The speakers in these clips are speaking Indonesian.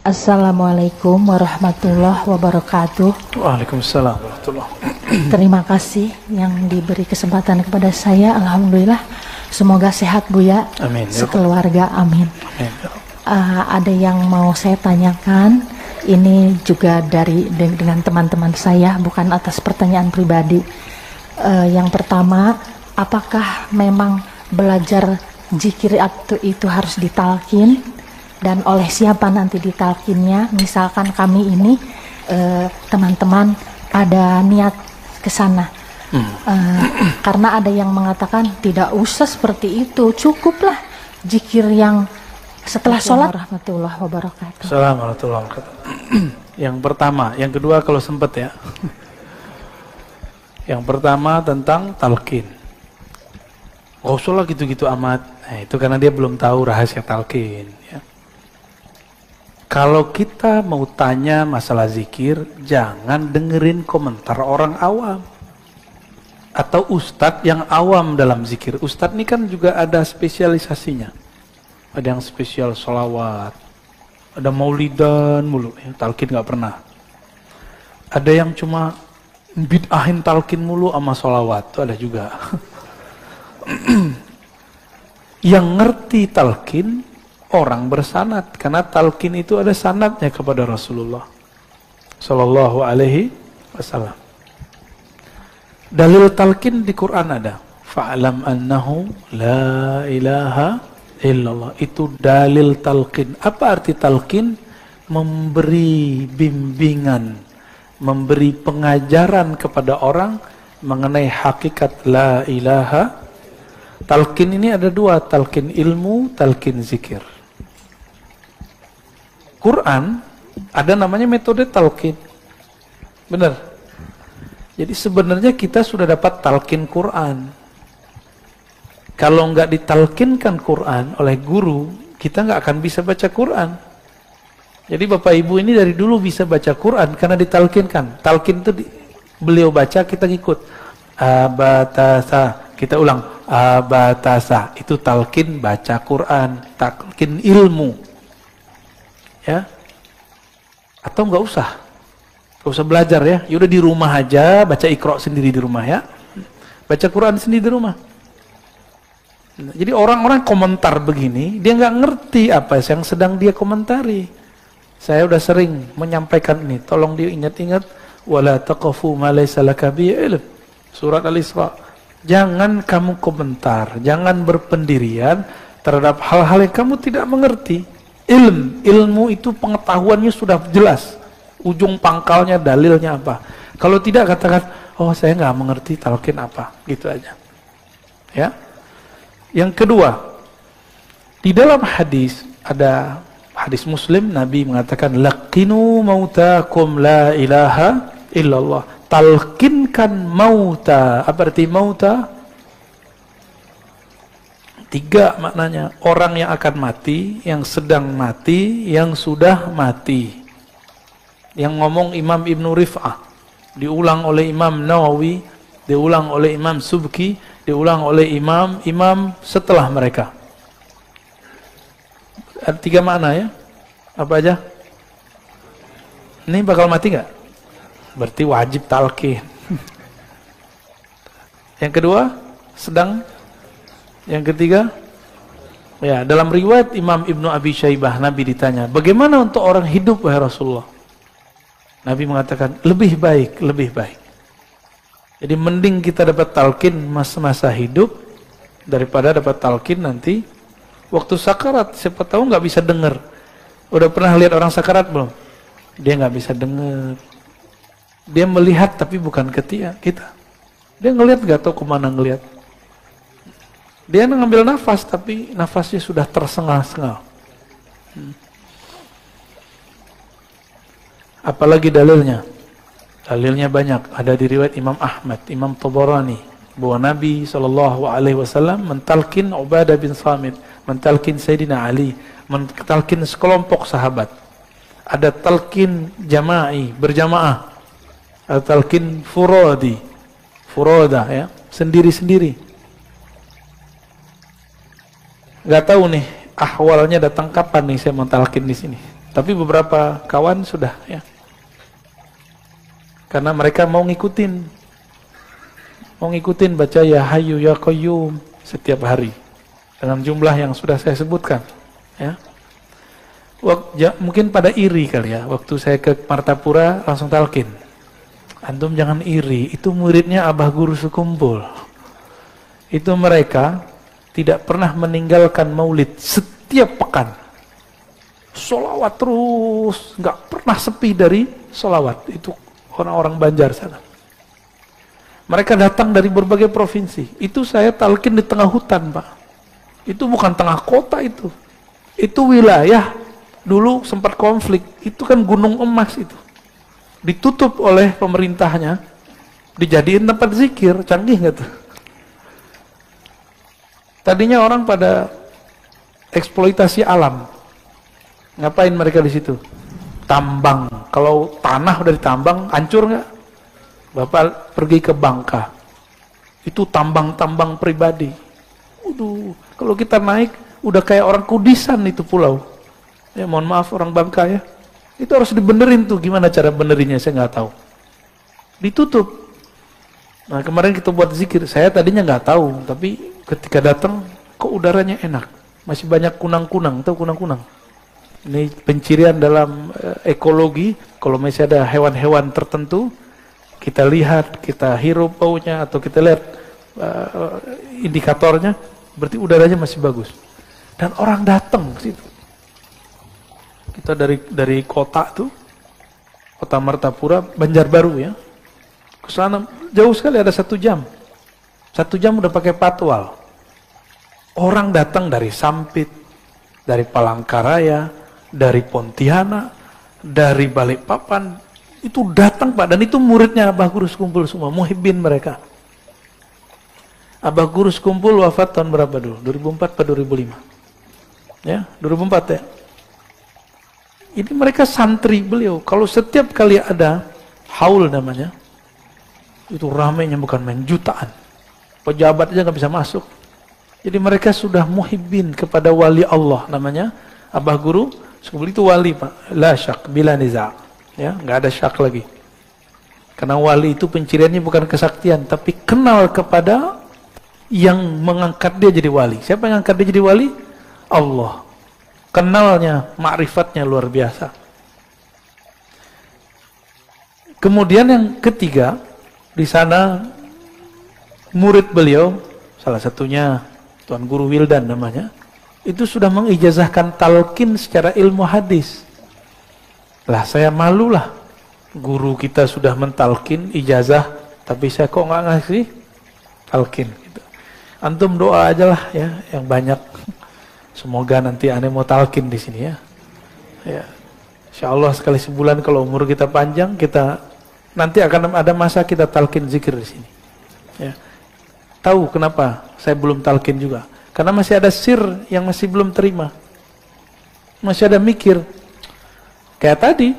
Assalamualaikum warahmatullahi wabarakatuh. Waalaikumsalam warahmatullahi wabarakatuh. Terima kasih yang diberi kesempatan kepada saya. Alhamdulillah. Semoga sehat Buya. Amin. Sekeluarga. Amin. Amin. Ada yang mau saya tanyakan. Ini juga dengan teman-teman saya, bukan atas pertanyaan pribadi. Yang pertama, apakah memang belajar zikir itu harus ditalkin, dan oleh siapa nanti ditalkinnya? Misalkan kami ini teman-teman ada niat ke sana, karena ada yang mengatakan tidak usah seperti itu, cukuplah zikir yang setelah sholat. Warahmatullahi wabarakatuh. Assalamualaikum warahmatullahi wabarakatuh. Yang pertama, yang kedua kalau sempat ya. Yang pertama tentang talqin. Gak usah lah gitu-gitu amat. Nah, itu karena dia belum tahu rahasia talqin. Ya. Kalau kita mau tanya masalah zikir, jangan dengerin komentar orang awam. Atau ustadz yang awam dalam zikir. Ustadz ini kan juga ada spesialisasinya. Ada yang spesial sholawat. Ada maulidan mulu. Ya, talqin gak pernah. Ada yang cuma bid'ahin talqin mulu sama sholawat. Itu ada juga. Yang ngerti talqin orang bersanad, karena talqin itu ada sanadnya kepada Rasulullah Sallallahu Alaihi Wasallam. Dalil talqin di Quran ada. Fa'lam annahu la ilaha illallah. Itu dalil talqin. Apa arti talqin? Memberi bimbingan, memberi pengajaran kepada orang mengenai hakikat la ilaha. Talqin ini ada dua, talqin ilmu, talqin zikir. Quran ada namanya metode talqin. Benar. Jadi sebenarnya kita sudah dapat talqin Quran. Kalau nggak ditalqinkan Quran oleh guru, kita nggak akan bisa baca Quran. Jadi Bapak Ibu ini dari dulu bisa baca Quran karena ditalqinkan. Talqin itu beliau baca, kita ngikut. Abatasa, kita ulang. Abatasa, itu talqin baca Quran, talqin ilmu. Ya, atau nggak usah belajar ya, yaudah di rumah aja baca Iqra sendiri di rumah ya, baca Quran sendiri di rumah. Jadi orang-orang komentar begini, dia nggak ngerti apa yang sedang dia komentari. Saya udah sering menyampaikan ini, tolong diingat-ingat. Wala taqafu ma laysa laka bihi ilm. Surat Al-Isra. Jangan kamu komentar, jangan berpendirian terhadap hal-hal yang kamu tidak mengerti. Ilmu itu pengetahuannya sudah jelas, ujung pangkalnya, dalilnya apa. Kalau tidak, katakan, oh saya nggak mengerti talqin apa, gitu aja. Ya. Yang kedua, di dalam hadis, ada hadis Muslim, Nabi mengatakan, laqinu mautakum la ilaha illallah. Talqinkan mauta. Apa arti mauta? Tiga maknanya. Orang yang akan mati, yang sedang mati, yang sudah mati. Yang ngomong Imam Ibnu Rif'ah, diulang oleh Imam Nawawi, diulang oleh Imam Subki, diulang oleh imam setelah mereka. Ada tiga makna ya. Apa aja? Ini bakal mati nggak? Berarti wajib talqin. Yang kedua, sedang. Yang ketiga, ya, dalam riwayat Imam Ibnu Abi Syaibah, Nabi ditanya, bagaimana untuk orang hidup wahai Rasulullah? Nabi mengatakan, lebih baik, lebih baik. Jadi mending kita dapat talqin masa-masa hidup daripada dapat talqin nanti waktu sakarat. Siapa tahu nggak bisa dengar. Udah pernah lihat orang sakarat belum? Dia nggak bisa dengar. Dia melihat tapi bukan kita. Dia ngelihat nggak tahu kemana ngelihat. Dia ngambil nafas tapi nafasnya sudah tersengal-sengal. Apalagi dalilnya? Dalilnya banyak. Ada di riwayat Imam Ahmad, Imam Tabarani, bahwa Nabi SAW mentalkin Ubadah bin Samit, mentalkin Sayyidina Ali, mentalkin sekelompok sahabat. Ada talqin jama'i, berjamaah. Ada talqin furoda ya, sendiri-sendiri. Gak tahu nih ahwalnya datang kapan nih saya mentalkin di sini. Tapi beberapa kawan sudah ya. Karena mereka mau ngikutin baca Ya Hayyu Ya Qayyum setiap hari dengan jumlah yang sudah saya sebutkan ya. Mungkin pada iri kali ya, waktu saya ke Martapura langsung talkin, antum jangan iri, itu muridnya Abah Guru Sekumpul, itu mereka tidak pernah meninggalkan maulid setiap pekan, sholawat terus, nggak pernah sepi dari sholawat. Itu orang-orang Banjar sana. Mereka datang dari berbagai provinsi. Itu saya talkin di tengah hutan, Pak. Itu bukan tengah kota itu. Itu wilayah dulu sempat konflik. Itu kan gunung emas itu. Ditutup oleh pemerintahnya, dijadiin tempat zikir. Canggih nggak tuh? Tadinya orang pada eksploitasi alam. Ngapain mereka di situ? Tambang. Kalau tanah udah ditambang, hancur nggak? Bapak pergi ke Bangka, itu tambang-tambang pribadi. Kalau kita naik, udah kayak orang Kudisan itu pulau. Ya mohon maaf orang Bangka ya. Itu harus dibenerin tuh. Gimana cara benerinnya saya nggak tahu. Ditutup. Nah kemarin kita buat zikir. Saya tadinya nggak tahu, tapi ketika datang, kok udaranya enak. Masih banyak kunang-kunang. Tahu kunang-kunang? Ini pencirian dalam ekologi, kalau masih ada hewan-hewan tertentu, kita lihat, kita hirup baunya, atau kita lihat indikatornya, berarti udaranya masih bagus. Dan orang datang ke situ. Kita dari kota tuh, kota Martapura, Banjarbaru ya, ke sana jauh sekali, ada 1 jam. 1 jam udah pakai patwal. Orang datang dari Sampit, dari Palangkaraya, dari Pontianak, dari Balikpapan, itu datang Pak, dan itu muridnya Abah Guru Sekumpul semua, muhibbin mereka. Abah Guru Sekumpul wafat tahun berapa dulu? 2004 atau 2005? Ya, 2004 ya. Ini mereka santri beliau. Kalau setiap kali ada haul namanya, itu ramainya bukan main, jutaan. Pejabat aja nggak bisa masuk. Jadi mereka sudah muhibbin kepada wali Allah namanya Abah Guru Sekumpul. Itu wali Pak, la syak bila niza', ya nggak ada syak lagi. Karena wali itu penciriannya bukan kesaktian, tapi kenal kepada yang mengangkat dia jadi wali. Siapa yang angkat dia jadi wali? Allah. Kenalnya, ma'rifatnya luar biasa. Kemudian yang ketiga, di sana murid beliau, salah satunya Tuan Guru Wildan namanya, itu sudah mengijazahkan talqin secara ilmu hadis. Lah saya malulah, guru kita sudah mentalkin ijazah, tapi saya kok nggak ngasih talqin gitu. Antum doa aja lah ya, yang banyak. Semoga nanti aneh mau talqin di sini ya. Ya, insya Allah sekali sebulan kalau umur kita panjang, kita nanti akan ada masa kita talqin zikir di sini. Ya. Tahu kenapa saya belum talqin juga? Karena masih ada sir yang masih belum terima. Masih ada mikir. Kayak tadi.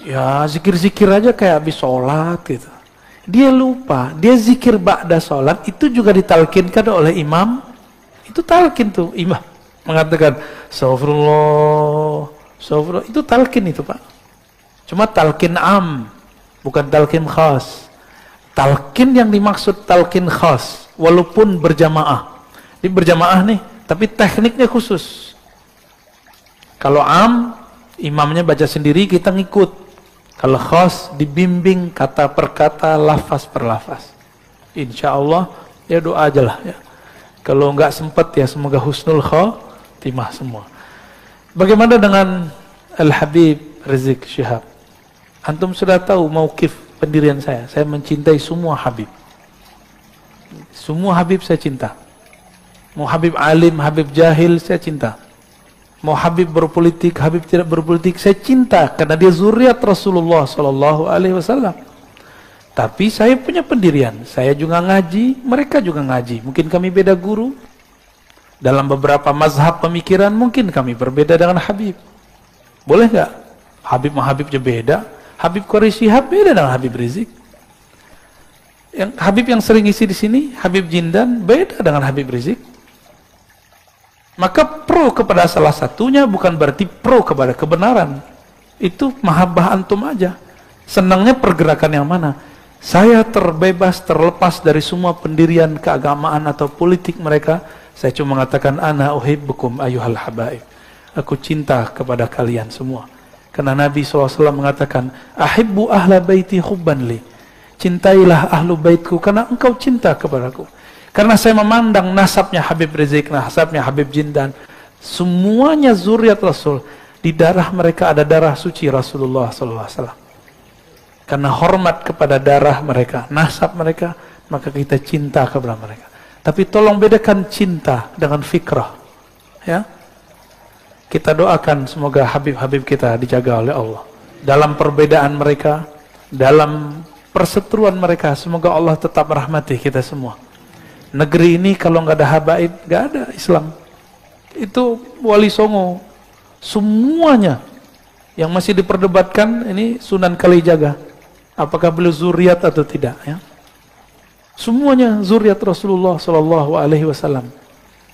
Ya zikir-zikir aja kayak habis sholat gitu. Dia lupa. Dia zikir ba'da sholat. Itu juga ditalkinkan oleh imam. Itu talkin tuh. Imam mengatakan. Astagfirullah. Astagfirullah. Itu talkin itu Pak. Cuma talkin am. Bukan talkin khas. Talkin yang dimaksud talkin khas. Walaupun berjamaah. Ini berjamaah nih, tapi tekniknya khusus. Kalau am, imamnya baca sendiri, kita ngikut. Kalau khas, dibimbing kata per kata, lafaz per lafaz. Insya Allah, ya doa aja lah. Ya. Kalau nggak sempat ya semoga husnul khotimah semua. Bagaimana dengan Al-Habib Rizik Syihab? Antum sudah tahu mauqif pendirian saya. Saya mencintai semua Habib. Semua Habib saya cinta. Mau Habib alim, Habib jahil, saya cinta. Mau Habib berpolitik, Habib tidak berpolitik, saya cinta karena dia zuriat Rasulullah Sallallahu Alaihi Wasallam. Tapi saya punya pendirian, saya juga ngaji, mereka juga ngaji. Mungkin kami beda guru. Dalam beberapa mazhab pemikiran mungkin kami berbeda dengan Habib. Boleh nggak? Habib sama Habib aja beda. Habib Qori Syihab beda dengan Habib Rizik. Habib yang sering isi di sini, Habib Jindan, beda dengan Habib Rizik. Maka pro kepada salah satunya bukan berarti pro kepada kebenaran. Itu mahabbah antum aja. Senangnya pergerakan yang mana? Saya terbebas, terlepas dari semua pendirian keagamaan atau politik mereka. Saya cuma mengatakan, ana uhibbukum ayuhal habaib. Aku cinta kepada kalian semua. Karena Nabi SAW mengatakan, ahibbu ahla baiti hubban li. Cintailah ahlu baitku karena engkau cinta kepadaku. Karena saya memandang nasabnya Habib Rizik, nasabnya Habib Jindan, semuanya zuriat Rasul. Di darah mereka ada darah suci Rasulullah SAW. Karena hormat kepada darah mereka, nasab mereka, maka kita cinta kepada mereka. Tapi tolong bedakan cinta dengan fikrah. Ya, kita doakan semoga Habib-Habib kita dijaga oleh Allah. Dalam perbedaan mereka, dalam perseteruan mereka, semoga Allah tetap merahmati kita semua. Negeri ini kalau nggak ada habaib, nggak ada Islam. Itu Wali Songo, semuanya yang masih diperdebatkan ini Sunan Kalijaga. Apakah beliau zuriat atau tidak? Ya, semuanya zuriat Rasulullah Shallallahu Alaihi Wasallam.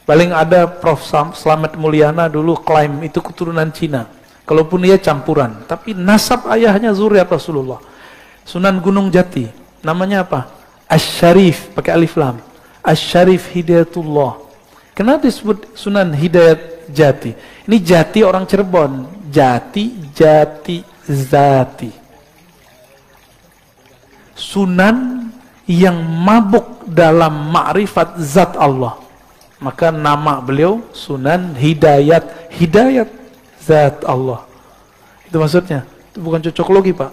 Paling ada Prof. Slamet Mulyana dulu klaim itu keturunan Cina. Kalaupun dia campuran, tapi nasab ayahnya zuriat Rasulullah. Sunan Gunung Jati, namanya apa? Asy-Syarif, pakai alif lam. Asy-Syarif Hidayatullah. Kenapa disebut Sunan Hidayat Jati? Ini Jati orang Cirebon. Jati, Jati, Zati. Sunan yang mabuk dalam ma'rifat zat Allah. Maka nama beliau Sunan Hidayat. Hidayat zat Allah. Itu maksudnya. Itu bukan cocokologi, Pak.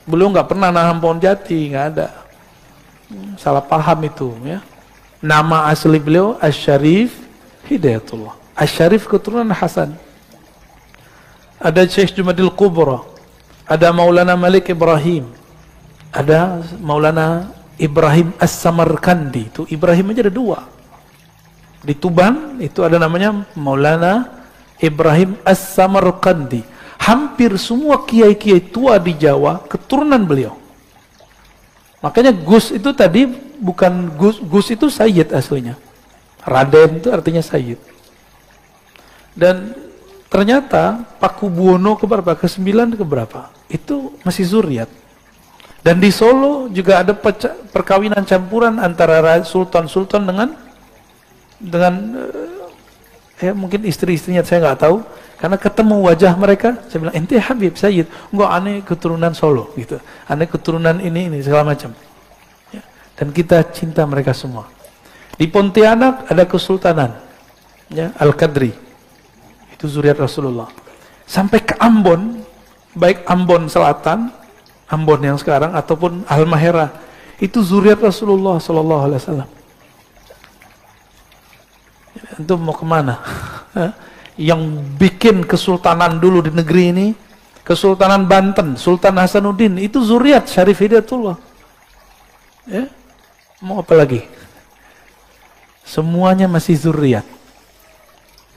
Beliau nggak pernah nanam pohon jati, nggak ada. Salah paham itu, ya. Nama asli beliau Asy-Syarif Hidayatullah. Asy-Syarif keturunan Hasan. Ada Syekh Jumadil Kubra, ada Maulana Malik Ibrahim, ada Maulana Ibrahim As-Samarkandi. Itu Ibrahim aja ada dua. Di Tuban itu ada namanya Maulana Ibrahim As-Samarkandi. Hampir semua kiai-kiai tua di Jawa keturunan beliau. Makanya Gus itu tadi bukan Gus, Gus itu Sayyid aslinya. Raden itu artinya Sayyid. Dan ternyata Pakubuwono keberapa? Ke-9 keberapa? Itu masih zuriat. Dan di Solo juga ada perkawinan campuran antara sultan-sultan dengan ya mungkin istri-istrinya saya nggak tahu. Karena ketemu wajah mereka, saya bilang, ente Habib Sayyid, enggak, aneh keturunan Solo, gitu. Aneh keturunan ini segala macam. Ya. Dan kita cinta mereka semua. Di Pontianak ada kesultanan, ya, Al-Qadri, itu zuriat Rasulullah. Sampai ke Ambon, baik Ambon Selatan, Ambon yang sekarang, ataupun Halmahera, itu zuriat Rasulullah Sallallahu Alaihi Wasallam. Itu mau kemana? Yang bikin kesultanan dulu di negeri ini, Kesultanan Banten, Sultan Hasanuddin, itu zuriat Syarif Hidayatullah. Ya, mau apa lagi? Semuanya masih zuriat.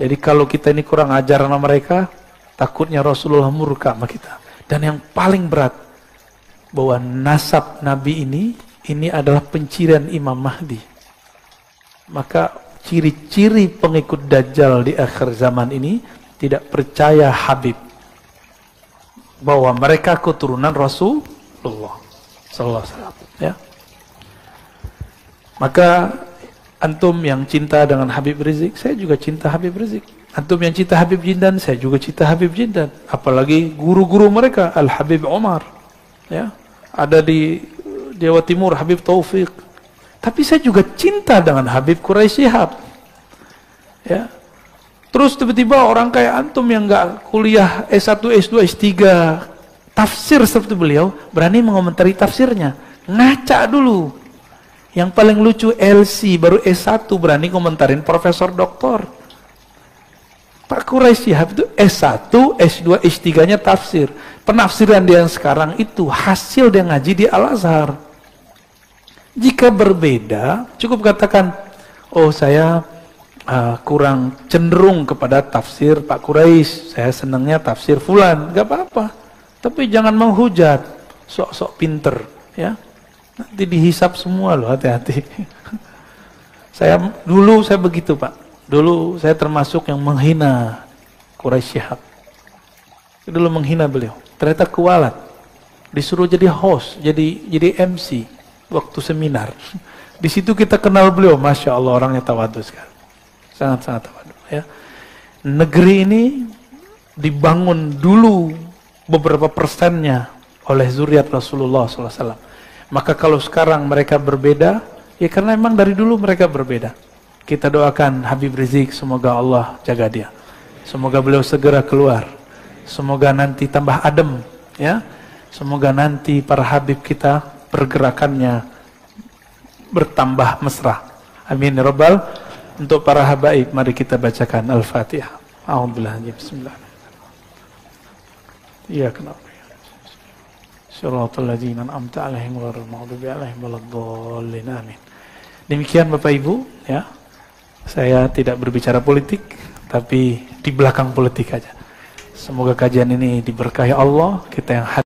Jadi kalau kita ini kurang ajar sama mereka, takutnya Rasulullah murka sama kita. Dan yang paling berat, bahwa nasab Nabi ini adalah pencirian Imam Mahdi. Maka ciri-ciri pengikut Dajjal di akhir zaman ini tidak percaya Habib, bahwa mereka keturunan Rasulullah Sallallahu Alaihi Wasallam. Ya. Maka antum yang cinta dengan Habib Rizik, saya juga cinta Habib Rizik. Antum yang cinta Habib Jindan, saya juga cinta Habib Jindan. Apalagi guru-guru mereka, Al Habib Omar, ya, ada di Jawa Timur Habib Taufik. Tapi saya juga cinta dengan Habib Quraisy Shihab. Ya. Terus tiba-tiba orang kayak antum yang nggak kuliah S1, S2, S3 tafsir seperti beliau, berani mengomentari tafsirnya. Ngaca dulu. Yang paling lucu LC baru S1 berani komentarin profesor doktor. Pak Quraisy Shihab itu S1, S2, S3-nya tafsir. Penafsiran dia yang sekarang itu hasil dia ngaji di Al-Azhar. Jika berbeda, cukup katakan, oh saya kurang cenderung kepada tafsir Pak Quraisy, saya senangnya tafsir fulan, gak apa-apa. Tapi jangan menghujat, sok-sok pinter, ya. Nanti dihisap semua loh, hati-hati. Dulu saya begitu, Pak. Dulu saya termasuk yang menghina Quraisy Shihab. Dulu menghina beliau. Ternyata kualat. Disuruh jadi host, jadi MC waktu seminar. Di situ kita kenal beliau, Masya Allah, orangnya tawadhu sekali. Sangat-sangat tawadhu. Ya. Negeri ini dibangun dulu beberapa persennya oleh zuriat Rasulullah SAW. Maka kalau sekarang mereka berbeda, ya karena memang dari dulu mereka berbeda. Kita doakan Habib Rizik, semoga Allah jaga dia. Semoga beliau segera keluar. Semoga nanti tambah adem, ya. Semoga nanti para Habib kita pergerakannya bertambah mesra. Amin ya Rabbal. Untuk para habaib, mari kita bacakan Al-Fatihah. A'udzubillahi bismillahirrahmanirrahim. Iya kenapa? Shiratal ladzina an'amta 'alaihim ghairil maghdubi 'alaihim waladdallin. Amin. Demikian Bapak Ibu, ya. Saya tidak berbicara politik, tapi di belakang politik aja. Semoga kajian ini diberkahi Allah, kita yang